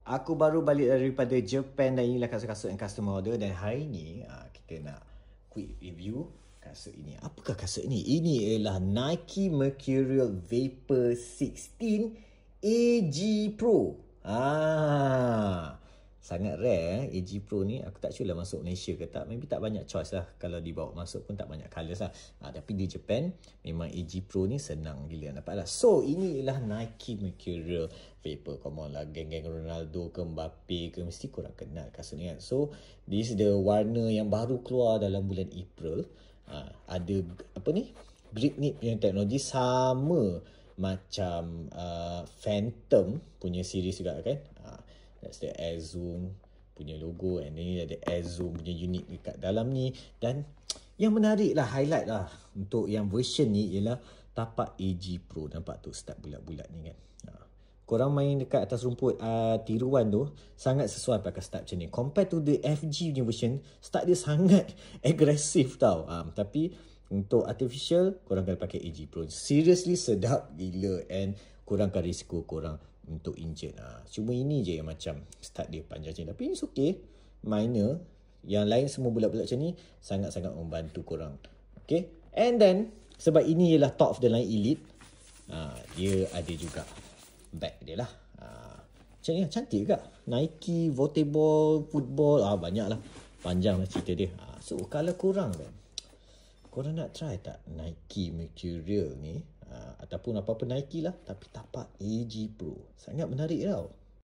Aku baru balik daripada Japan dan inilah kasut-kasut yang customer order. Dan hari ni kita nak quick review kasut ini. Apakah kasut ini? Ini ialah Nike Mercurial Vapor 16 AG Pro. Sangat rare AG Pro ni. Aku tak sure lah masuk Malaysia ke tak. Maybe tak banyak choice lah. Kalau dibawa masuk pun tak banyak colours lah. Tapi di Japan memang AG Pro ni senang gila dapat lah. So ini ialah Nike Mercurial Vapor. Come on lah, geng-geng Ronaldo ke Mbappe ke, mesti korang kenal kasut ni kan. So this is the warna yang baru keluar dalam bulan April. Ada apa ni, grip knit punya teknologi sama macam Phantom punya series juga kan. That's the Air Zoom punya logo, and ini ada Air Zoom punya unit dekat dalam ni. Dan yang menarik lah, highlight lah untuk yang version ni ialah tapak AG Pro. Nampak tu start bulat-bulat ni kan. Korang main dekat atas rumput tiruan tu, sangat sesuai pakai start macam ni. Compared to the FG punya version, start dia sangat agresif tau. Tapi untuk artificial, korang kena pakai AG Pro. Seriously sedap gila, and korang akan risiko korang untuk injured. Cuma ini je yang macam start dia panjang je. Tapi it's okay, minor. Yang lain semua bulat-bulat macam ni sangat-sangat membantu korang. Okay. And then sebab ini ialah top of the line elite, dia ada juga bag dia lah. Macam ni cantik juga. Nike Votable Football, banyak lah, panjang lah cerita dia. So kalau korang kan, korang nak try tak Nike Mercurial ni, ataupun apa-apa Nike lah, tapi tapak AG Pro, sangat menarik tau.